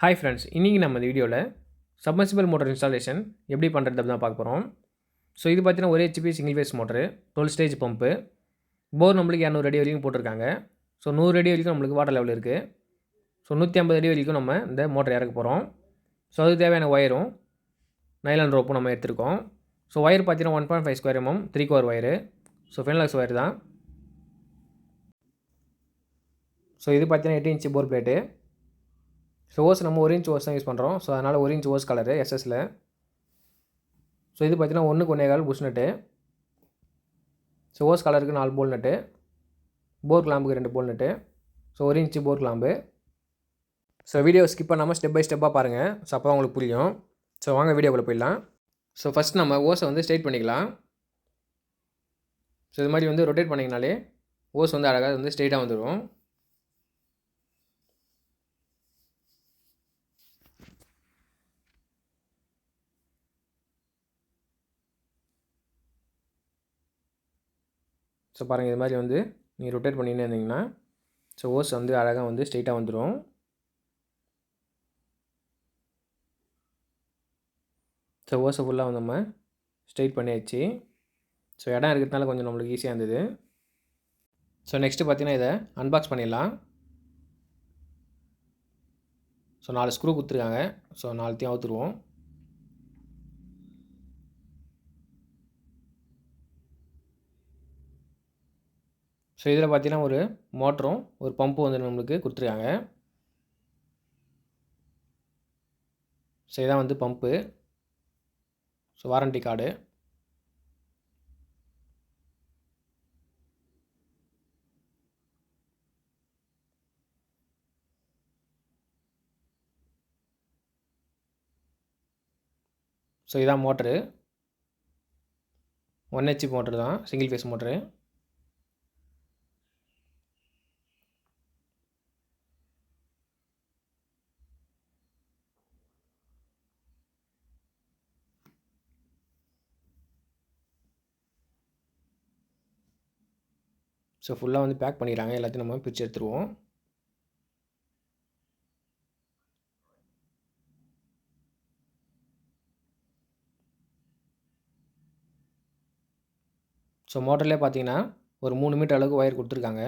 Hi friends, இன்றைக்கி நம்ம இந்த வீடியோவில் சப்மர்சிபிள் மோட்டர் இன்ஸ்டாலேஷன் எப்படி பண்ணுறது தான் பார்க்க போகிறோம். ஸோ இது பார்த்தீங்கன்னா ஒரே HP single phase motor, 12 stage pump, bore நம்மளுக்கு 200 அடி வரைக்கும் போட்டிருக்காங்க. ஸோ 100 அடி வரைக்கும் நம்மளுக்கு வாட்டர் லெவல் இருக்குது. ஸோ 150 அடி வரைக்கும் நம்ம இந்த மோட்டர் இறக்க போகிறோம். ஸோ அதுக்கு தேவையான ஒயரும் நைலான் ரோப்பும் நம்ம எடுத்துருக்கோம். ஸோ ஒயர் பார்த்தீங்கன்னா 1.5 square mm 3 core wire. So Finolex wire தான். ஸோ இது பார்த்தீங்கன்னா 8 inch bore plate. So hose நம்ம 1 இன்ச் ஓஸ் தான் யூஸ் பண்ணுறோம். ஸோ அதனால் 1 இன்ச் ஓஸ் கலரு எஸ்எஸ்ல. ஸோ இது பார்த்தீங்கன்னா 1க்கு 1.25 புஷ் நட்டு. ஸோ ஓஸ் கலருக்கு 4 போல் நட்டு, போர் கிளாம்புக்கு 2 போல் நட்டு. ஸோ 1 இன்ச்சு போர் கிளாம்பு. ஸோ வீடியோ ஸ்கிப் பண்ணாமல் ஸ்டெப் பை ஸ்டெப்பாக பாருங்கள். ஸோ அப்போ தான் உங்களுக்கு புரியும். ஸோ வாங்க வீடியோக்குள்ளே போயிடலாம். ஸோ ஃபஸ்ட் நம்ம ஓஸை வந்து ஸ்ட்ரைட் பண்ணிக்கலாம். ஸோ இது மாதிரி வந்து ரொட்டேட் பண்ணிங்கனாலே ஓஸ் வந்து அழகாக வந்து ஸ்ட்ரெயிட்டாக வந்துடும். ஸோ பாருங்கள், இது மாதிரி வந்து நீங்கள் ரொட்டேட் பண்ணினே இருந்தீங்கன்னா ஸோ ஓஸ் வந்து அழகாக வந்து ஸ்ட்ரெயிட்டாக வந்துடும். ஸோ ஓஸை ஃபுல்லாக வந்து நம்ம ஸ்ட்ரெயிட் பண்ணியாச்சு. ஸோ இடம் இருக்கிறதுனால கொஞ்சம் நம்மளுக்கு ஈஸியாக இருந்தது. ஸோ நெக்ஸ்ட்டு பார்த்தீங்கன்னா இதை அன்பாக்ஸ் பண்ணிடலாம். ஸோ 4 ஸ்க்ரூ கொடுத்துருக்காங்க. ஸோ 4த்தையும் அவுத்துருவோம். ஸோ இதில் பார்த்தீங்கன்னா ஒரு மோட்டரும் ஒரு பம்பும் வந்து நம்மளுக்கு கொடுத்துருக்காங்க. ஸோ இதான் வந்து pump. So warranty card. So இதான் மோட்ரு, 1 ஹெச்பி மோட்ரு தான், சிங்கிள் ஃபேஸ் மோட்ரு. ஸோ ஃபுல்லாக வந்து பேக் பண்ணிடுறாங்க. எல்லாத்தையும் நம்ம பிரித்து எடுத்துருவோம். ஸோ மோட்டர்லேயே பார்த்தீங்கன்னா ஒரு 3 மீட்டர் அளவுக்கு ஒயர் கொடுத்துருக்காங்க.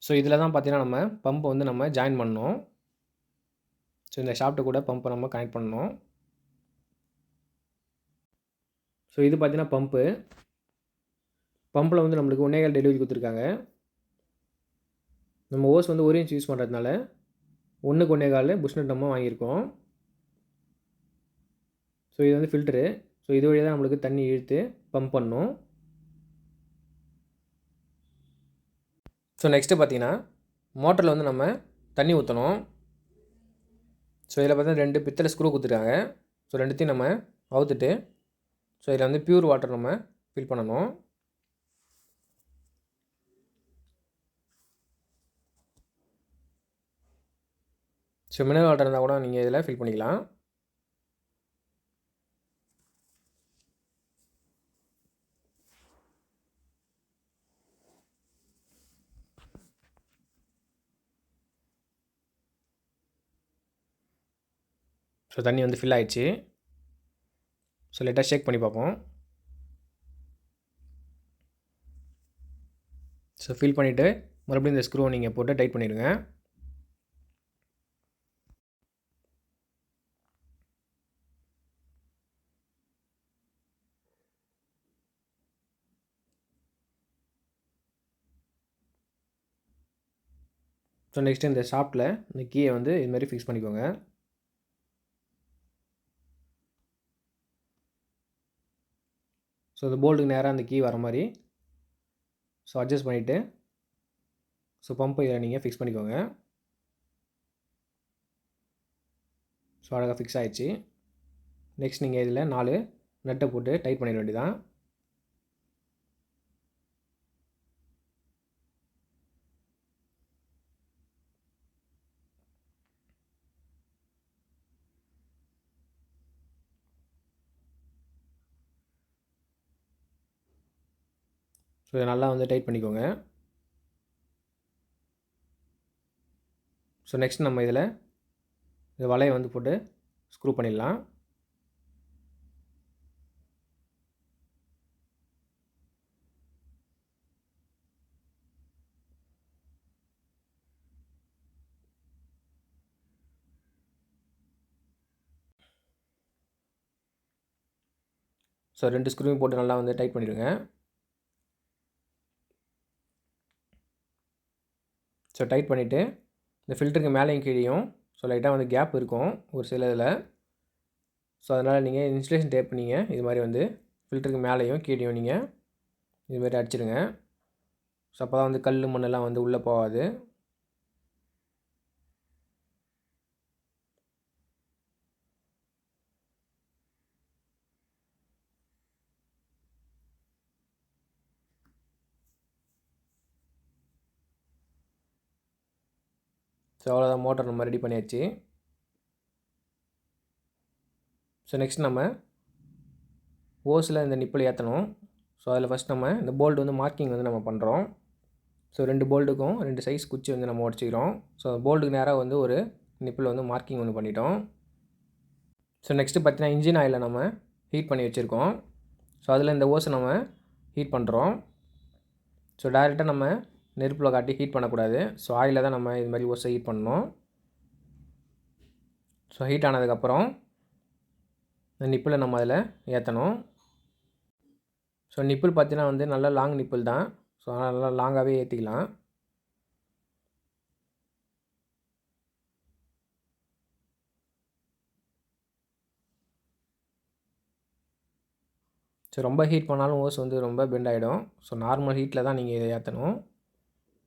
ஸோ இதில் தான் பார்த்தீங்கன்னா நம்ம பம்பை வந்து நம்ம ஜாயின் பண்ணணும். ஸோ இந்த ஷாஃப்ட்டு கூட பம்பை நம்ம கனெக்ட் பண்ணணும். ஸோ இது பார்த்தீங்கன்னா பம்பு. பம்பில் வந்து நம்மளுக்கு 1.25 டெலிவரி கொடுத்துருக்காங்க. நம்ம ஓஸ் வந்து 1 இன்ச் யூஸ் பண்ணுறதுனால 1க்கு 1.25 புஷ் நட் நம்ம வாங்கியிருக்கோம். ஸோ இது வந்து ஃபில்ட்ரு. ஸோ இது வழியாக தான் நம்மளுக்கு தண்ணி இழுத்து பம்ப் பண்ணணும். ஸோ நெக்ஸ்ட்டு பார்த்தீங்கன்னா மோட்டரில் வந்து நம்ம தண்ணி ஊற்றணும். ஸோ இதில் பார்த்தீங்கன்னா 2 பித்தளை ஸ்க்ரூ கொடுத்துருக்காங்க. ஸோ 2த்தையும் நம்ம அவுத்துட்டு ஸோ இதில் வந்து பியூர் வாட்டர் நம்ம ஃபில் பண்ணணும். ஸோ மினரல் வாட்டர் இருந்தால் கூட நீங்கள் இதில் ஃபில் பண்ணிக்கலாம். ஸோ தண்ணி வந்து ஃபில் ஆகிடுச்சு. ஸோ லைட்டாக ஷேக் பண்ணி பார்ப்போம். ஸோ ஃபில் பண்ணிவிட்டு மறுபடியும் இந்த ஸ்க்ரூவை நீங்கள் போட்டு டைட் பண்ணிடுங்க. ஸோ நெக்ஸ்ட்டு இந்த ஷாஃப்ட்டில் இந்த கீயை வந்து இதுமாதிரி ஃபிக்ஸ் பண்ணிக்கோங்க. ஸோ இந்த போல்டுக்கு நேராக அந்த கீ வர மாதிரி ஸோ அட்ஜஸ்ட் பண்ணிவிட்டு ஸோ பம்பை இதில் நீங்கள் ஃபிக்ஸ் பண்ணிக்கோங்க. ஸோ அழகாக ஃபிக்ஸ் ஆகிடுச்சு. நெக்ஸ்ட் நீங்கள் இதில் 4 நட்டை போட்டு டைட் பண்ணிட வேண்டியதான். இதை நல்லா வந்து டைட் பண்ணிக்கோங்க. ஸோ நெக்ஸ்ட் நம்ம இதில் இந்த வலையை வந்து போட்டு ஸ்க்ரூ பண்ணிடலாம். ஸோ 2 ஸ்க்ரூவையும் போட்டு நல்லா வந்து டைட் பண்ணிடுங்க. ஸோ டைட் பண்ணிவிட்டு இந்த ஃபில்டருக்கு மேலேயும் கீழேயும் ஸோ லைட்டாக வந்து கேப் இருக்கும் ஒரு சில இதில். ஸோ அதனால் நீங்கள் இன்சுலேஷன் டேப் நீங்கள் இது மாதிரி வந்து ஃபில்டருக்கு மேலேயும் கீழேயும் நீங்கள் இதுமாரி அடிச்சிடுங்க. ஸோ அப்போ தான் வந்து கல் மண்ணெல்லாம் வந்து உள்ளே போகாது. ஸோ அவ்வளோதான், மோட்டர் நம்ம ரெடி பண்ணியாச்சு. ஸோ நெக்ஸ்ட் நம்ம ஓஸில் இந்த நிப்பிள் ஏற்றணும். ஸோ அதில் ஃபஸ்ட் நம்ம இந்த போல்டு வந்து மார்க்கிங் வந்து நம்ம பண்ணுறோம். ஸோ 2 போல்டுக்கும் 2 சைஸ் குச்சி வந்து நம்ம உடச்சிக்கிறோம். ஸோ போல்டுக்கு நேராக வந்து ஒரு நிப்பிள் வந்து மார்க்கிங் வந்து பண்ணிட்டோம். ஸோ நெக்ஸ்ட்டு பார்த்தீங்கன்னா இன்ஜின் ஆயிலை நம்ம ஹீட் பண்ணி வச்சுருக்கோம். ஸோ அதில் இந்த ஓஸை நம்ம ஹீட் பண்ணுறோம். ஸோ டைரெக்டாக நம்ம நெருப்பில் காட்டி ஹீட் பண்ணக்கூடாது. ஸோ ஆயிலில் தான் நம்ம இது மாதிரி ஓஸை ஹீட் பண்ணணும். ஸோ ஹீட் ஆனதுக்கப்புறம் இந்த நிப்பிளை நம்ம அதில் ஏற்றணும். ஸோ நிப்பிள் பார்த்தீங்கன்னா வந்து நல்லா லாங் நிப்பிள் தான். ஸோ அதனால் நல்லா லாங்காகவே ஏற்றிக்கலாம். ஸோ ரொம்ப ஹீட் பண்ணாலும் ஓஸ் வந்து ரொம்ப பெண்ட் ஆகிடும். ஸோ நார்மல் ஹீட்டில் தான் நீங்கள் இதை ஏற்றணும்.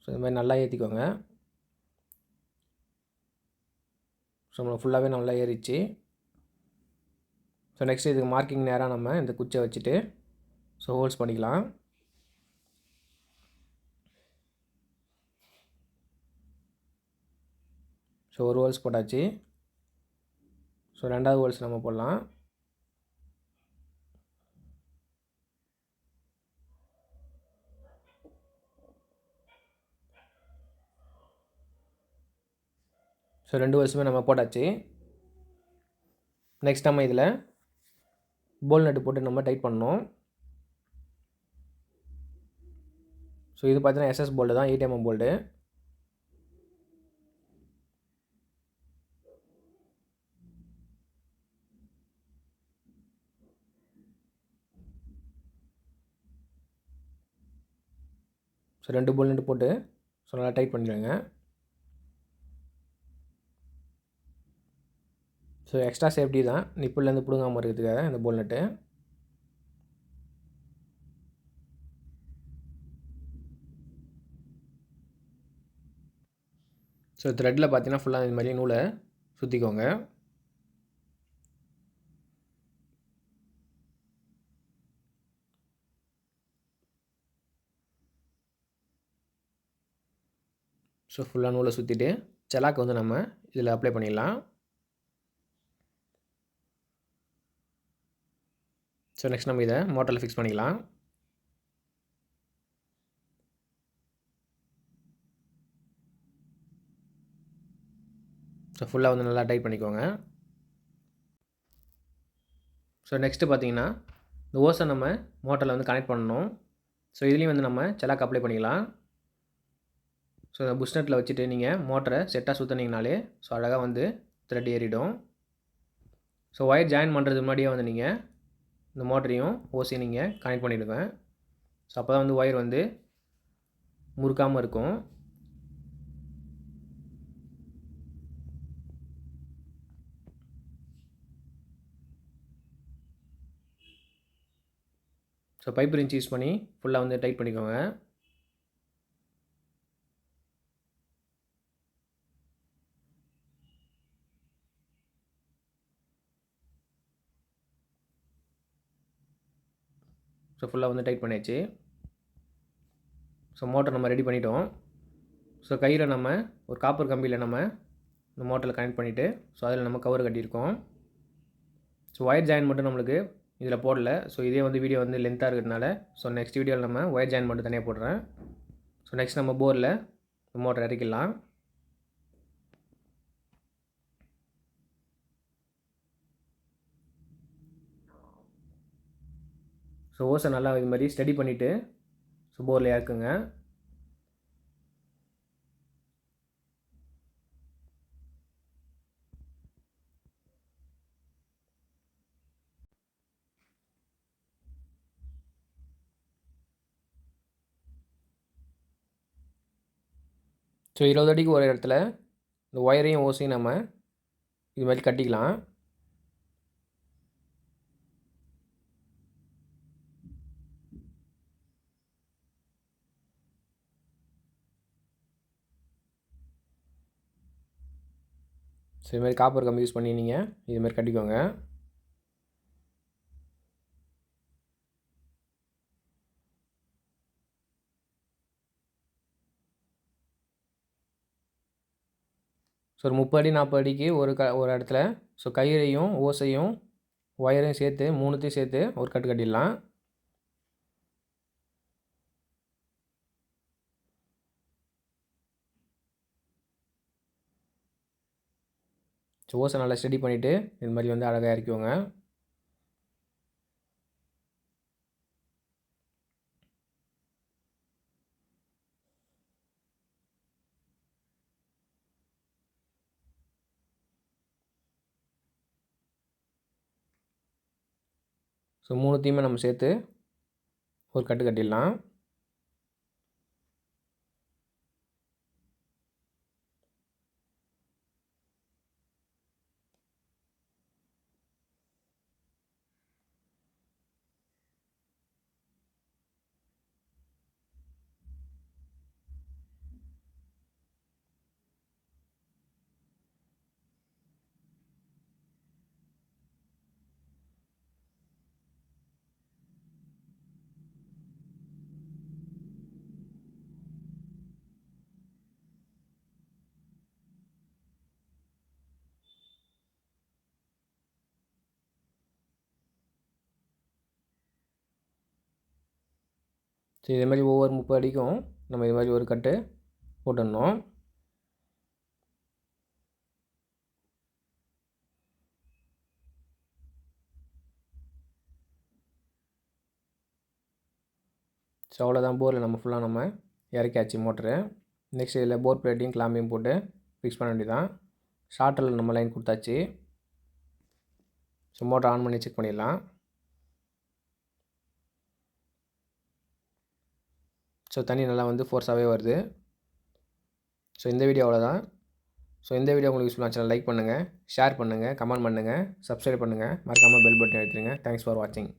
ஸோ இது மாதிரி நல்லா ஏற்றிக்கோங்க. ஸோ நம்ம ஃபுல்லாகவே நல்லா ஏறிச்சு. ஸோ நெக்ஸ்ட் இதுக்கு மார்க்கிங் நேராக நம்ம இந்த குச்சை வச்சுட்டு ஸோ ஹோல்ஸ் பண்ணிக்கலாம். ஸோ ஒரு ஹோல்ஸ் போட்டாச்சு. ஸோ ரெண்டாவது ஹோல்ஸ் நம்ம போடலாம். ஸோ 2 ஹோல்ஸுமே நம்ம போட்டாச்சு. நெக்ஸ்ட் நம்ம இதில் போல் நட்டு போட்டு நம்ம டைட் பண்ணணும். ஸோ இது பார்த்தீங்கன்னா எஸ்எஸ் போல்டு தான், 8mm போல்டு. ஸோ 2 போல் நட்டு போட்டு ஸோ நல்லா டைட் பண்ணிடுங்க. ஸோ எக்ஸ்ட்ரா சேஃப்டி தான், நிப்பிள்லேருந்து பிடுங்காமல் இருக்கிறதுக்காக இந்த போல் நட்டு. ஸோ த்ரெட்டில் பார்த்தீங்கன்னா ஃபுல்லாக இது மாதிரி நூலை சுற்றிக்கோங்க. ஸோ ஃபுல்லாக நூலை சுற்றிட்டு செலாக்கு வந்து நம்ம இதில் அப்ளை பண்ணிடலாம். ஸோ நெக்ஸ்ட் நம்ம இதை மோட்டரில் ஃபிக்ஸ் பண்ணிக்கலாம். ஸோ ஃபுல்லாக வந்து நல்லா டைட் பண்ணிக்கோங்க. ஸோ நெக்ஸ்ட்டு பார்த்தீங்கன்னா இந்த ஓஸை நம்ம மோட்டரில் வந்து கனெக்ட் பண்ணணும். ஸோ இதுலேயும் வந்து நம்ம செலாக்கு அப்ளை பண்ணிக்கலாம். ஸோ இந்த புஷ்நட்டில் வச்சுட்டு நீங்கள் மோட்டரை செட்டாக சுற்றினீங்கனாலே ஸோ அழகாக வந்து த்ரெட் ஏறிடும். ஸோ ஒயர் ஜாயின் பண்ணுறதுக்கு முன்னாடியே வந்து நீங்கள் இந்த மோட்டரையும் ஓஸையும் நீங்கள் கனெக்ட் பண்ணிவிடுங்க. ஸோ அப்போ தான் வந்து ஒயர் வந்து முறுக்காமல் இருக்கும். ஸோ பைப் ரிஞ்ச் யூஸ் பண்ணி ஃபுல்லாக வந்து டைட் பண்ணிக்கோங்க. ஸோ ஃபுல்லாக வந்து டைட் பண்ணியாச்சு. ஸோ மோட்டர் நம்ம ரெடி பண்ணிட்டோம். ஸோ கயிறை நம்ம ஒரு காப்பர் கம்பியில் நம்ம இந்த மோட்டரில் கனெக்ட் பண்ணிவிட்டு ஸோ அதில் நம்ம கவர் கட்டியிருக்கோம். ஸோ ஒயர் ஜாயின் மட்டும் நம்மளுக்கு இதில் போடல. ஸோ இதே வந்து வீடியோ வந்து லென்த்தாக இருக்கிறதுனால ஸோ நெக்ஸ்ட் வீடியோவில் நம்ம ஒயர் ஜாயின் மட்டும் தனியாக போடுறேன். ஸோ நெக்ஸ்ட் நம்ம போரில் மோட்டர் இறக்கிடலாம். ஸோ ஓஸை நல்லா இது மாதிரி ஸ்டடி பண்ணிவிட்டு ஸோ போரில் இறக்குங்க. ஸோ 20 அடிக்கு ஒரு இடத்துல இந்த ஒயரையும் ஓஸையும் நம்ம இது மாதிரி கட்டிக்கலாம். ஸோ இது மாதிரி காப்பர் கம்பி யூஸ் பண்ணி நீங்கள் இது மாதிரி கட்டிக்கோங்க. ஸோ ஒரு 30 அடி 40 அடிக்கு ஒரு இடத்துல ஸோ கயிறையும் ஓஸையும் ஒயரையும் சேர்த்து 3த்தையும் சேர்த்து ஒரு கட்டு கட்டிடலாம். ஸோ ஓஸை நல்லா ஸ்டடி பண்ணிவிட்டு இது மாதிரி வந்து அழகாக இறக்கிவோங்க. ஸோ 3த்தையுமே நம்ம சேர்த்து ஒரு கட்டு கட்டிடலாம். ஸோ இதே மாதிரி ஒவ்வொரு 30 அடிக்கும் நம்ம இது மாதிரி ஒரு கட்டு போட்டுடணும். ஸோ அவ்வளோதான், போரில் நம்ம ஃபுல்லாக நம்ம இறக்கியாச்சு மோட்ரு. நெக்ஸ்ட் இதில் போர் பிளேட்டையும் கிளாம்பையும் போட்டு ஃபிக்ஸ் பண்ண வேண்டியதான். ஷார்ட்டில் நம்ம லைன் கொடுத்தாச்சு. ஸோ மோட்டர் ஆன் பண்ணி செக் பண்ணிடலாம். ஸோ தண்ணி நல்லா வந்து ஃபோர்ஸாகவே வருது. ஸோ இந்த வீடியோ அவ்வளோதான். ஸோ இந்த வீடியோ உங்களுக்கு யூஸ்ஃபுல்லாக இருந்துச்சுன்னா லைக் பண்ணுங்கள், ஷேர் பண்ணுங்கள், கமெண்ட் பண்ணுங்கள், சப்ஸ்கிரைப் பண்ணுங்கள், மறக்காமல் பெல் பட்டன் அழுத்திடுங்க. தேங்க்ஸ் ஃபார் வாட்சிங்.